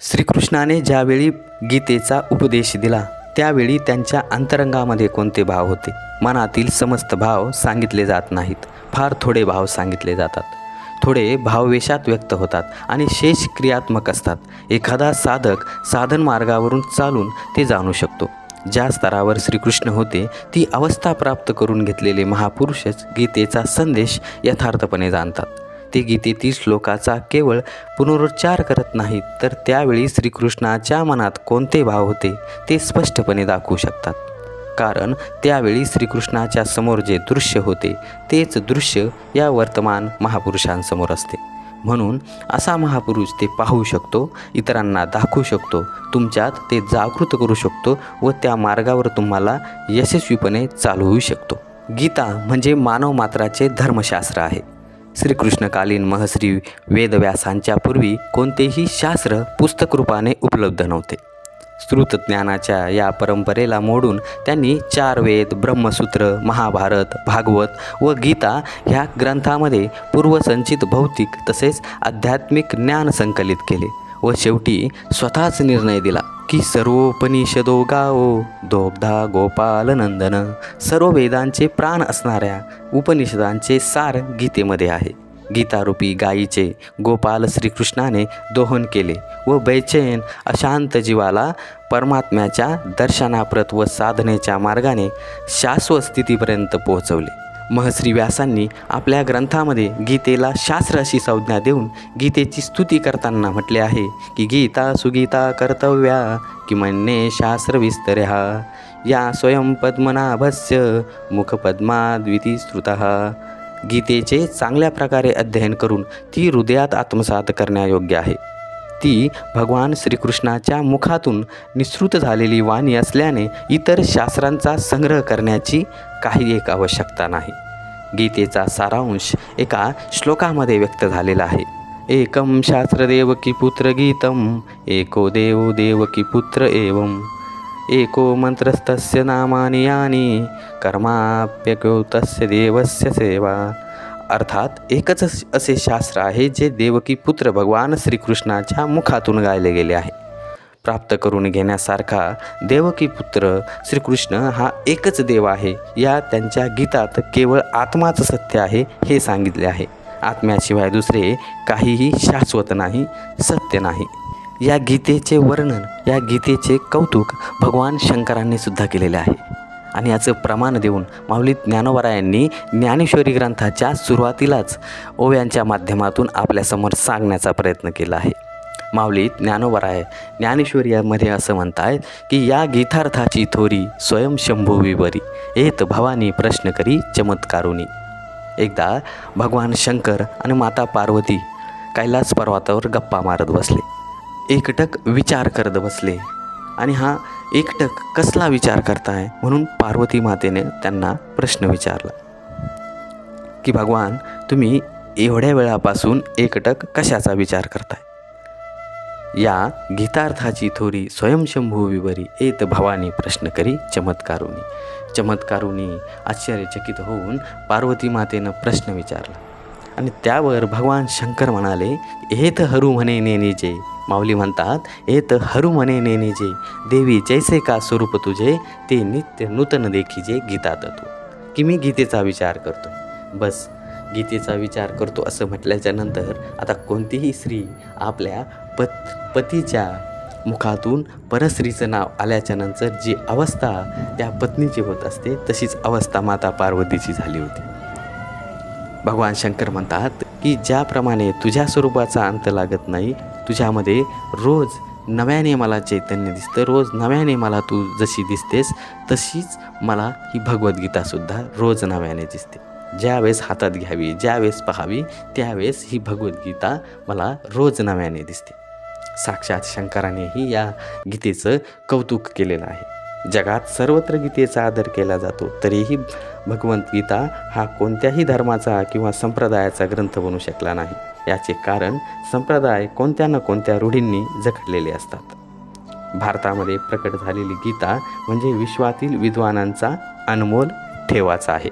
श्रीकृष्णाने ज्यावेळी गीतेचा उपदेश दिला त्यावेळी त्यांच्या अंतरंगामध्ये कोणते भाव होते? मनातील समस्त भाव सांगितले जात नाहीत, फार थोडे भाव सांगितले जातात. थोडे भाववेशात व्यक्त होतात आणि शेष क्रियात्मक असतात. एखादा साधक साधन मार्गावरून चालून ते जाणू शकतो. ज्या स्तरावर श्रीकृष्ण होते ती अवस्था प्राप्त करून घेतलेले महापुरुषच गीतेचा संदेश यथार्थपणे जाणतात. ते गीतेतील श्लोकाचा केवळ पुनरुच्चार करत नाहीत, तर त्यावेळी श्रीकृष्णाच्या मनात कोणते भाव होते ते स्पष्टपणे दाखवू शकतात. कारण त्यावेळी श्रीकृष्णाच्या समोर जे दृश्य होते तेच दृश्य या वर्तमान महापुरुषांसमोर असते. म्हणून असा महापुरुष ते पाहू शकतो, इतरांना दाखवू शकतो, तुमच्यात ते जागृत करू शकतो व त्या मार्गावर तुम्हाला यशस्वीपणे चालवू शकतो. गीता म्हणजे मानव मात्राचे धर्मशास्त्र आहे. श्रीकृष्णकालीन महर्षी वेदव्यासांच्या पूर्वी कोणतेही शास्त्र पुस्तकरूपाने उपलब्ध नव्हते. श्रुतज्ञानाच्या या परंपरेला मोडून त्यांनी 4 वेद, ब्रह्मसूत्र, महाभारत, भागवत व गीता ह्या ग्रंथामध्ये पूर्वसंचित भौतिक तसेच आध्यात्मिक ज्ञान संकलित केले व शेवटी स्वतःच निर्णय दिला की सर्वोपनिषदो गावो दोग्धा गोपालनंदन. सर्व वेदांचे प्राण असणाऱ्या उपनिषदांचे सार गीतेमध्ये आहे. गीतारूपी गायीचे गोपाल श्रीकृष्णाने दोहन केले व बेचैन अशांत जीवाला परमात्म्याच्या दर्शनाप्रत व साधनेच्या मार्गाने शाश्वत स्थितीपर्यंत पोहोचवले. महर्षी व्यासांनी आपल्या ग्रंथामध्ये गीतेला शास्त्र अशी संज्ञा देऊन गीतेची स्तुती करताना म्हटले आहे की गीता सुगीता कर्तव्या किमन्ये शास्त्र विस्तर्या या स्वयं पद्मनाभस्य मुखपद्माद्विती श्रुतः. गीतेचे चांगल्या प्रकारे अध्ययन करून ती हृदयात आत्मसात करण्यायोग्य आहे. ती भगवान श्रीकृष्णाच्या मुखातून निःसृत झालेली वाणी असल्याने इतर शास्त्रांचा संग्रह करण्याची काही एक आवश्यकता नाही. गीतेचा सारांश एका श्लोकामध्ये व्यक्त झालेला आहे. एकम शास्त्र देवकी पुत्र गीतम एको देवो देवकी पुत्र एवं एको मंत्रस्तस्य नामानि यानि कर्माप्यको तस्य देवस्य सेवा. अर्थात एकच असे शास्त्र आहे जे देवकी पुत्र भगवान श्रीकृष्णाच्या मुखातून गायले गेले आहे. प्राप्त करून घेण्यासारखा देवकी पुत्र श्रीकृष्ण हा एकच देव आहे. या त्यांच्या गीतात केवळ आत्माच सत्य आहे हे सांगितले आहे. आत्म्याशिवाय दुसरे काहीही शाश्वत नाही, सत्य नाही. या गीतेचे वर्णन, या गीतेचे कौतुक भगवान शंकरांनी सुद्धा केलेले आहे. आणि याचं प्रमाण देऊन माऊली ज्ञानोबरायांनी ज्ञानेश्वरी ग्रंथाच्या सुरुवातीलाच ओव्यांच्या माध्यमातून आपल्यासमोर सांगण्याचा प्रयत्न केला आहे. माऊली ज्ञानोबराय ज्ञानेश्वरीमध्ये असं म्हणतायत की या गीतार्थाची थोरी स्वयं शंभू विवरी एत भवानी प्रश्न करी चमत्कारुनी. एकदा भगवान शंकर आणि माता पार्वती कैलास पर्वतावर गप्पा मारत बसले. एकटक विचार करत बसले आणि हा एकटक कसला विचार करताय म्हणून पार्वती मातेने त्यांना प्रश्न विचारला की भगवान तुम्ही एवढ्या वेळापासून एकटक कशाचा विचार करताय? या गीतार्थाची थोरी स्वयंशंभू विवरी एत भवानी प्रश्न करी चमत्कारुनी. चमत्कारुनी आश्चर्यचकित होऊन पार्वती मातेनं प्रश्न विचारला आणि त्यावर भगवान शंकर म्हणाले एत हरू म्हणे नेनेजे. माऊली म्हणतात एत हरू म्हणे नेनेजे देवी जैसे का स्वरूप तुझे ते नित्य नूतन देखीजे गीतात तू. की मी गीतेचा विचार करतो, बस गीतेचा विचार करतो असं म्हटल्याच्या नंतर आता कोणतीही स्त्री आपल्या पतीच्या मुखातून परस्त्रीचं नाव आल्याच्या नंतर जी अवस्था त्या पत्नीची होत असते तशीच अवस्था माता पार्वतीची झाली होती. भगवान शंकर म्हणतात की ज्याप्रमाणे तुझ्या स्वरूपाचा अंत लागत नाही, तुझ्यामध्ये रोज नव्याने मला चैतन्य दिसतं, रोज नव्याने मला तू जशी दिसतेस तशीच मला ही भगवद्गीतासुद्धा रोज नव्याने दिसते. ज्यावेळेस हातात घ्यावी, ज्यावेळेस पाहावी त्यावेळेस ही भगवद्गीता मला रोज नव्याने दिसते. साक्षात शंकरानेही या गीतेचं कौतुक केलेलं आहे. जगात सर्वत्र गीतेचा आदर केला जातो, तरीही भगवद्गीता हा कोणत्याही धर्माचा किंवा संप्रदायाचा ग्रंथ बनू शकला नाही. याचे कारण संप्रदाय कोणत्या ना कोणत्या रूढींनी जखडलेले असतात. भारतामध्ये प्रकट झालेली गीता म्हणजे विश्वातील विद्वानांचा अनमोल ठेवाचा आहे.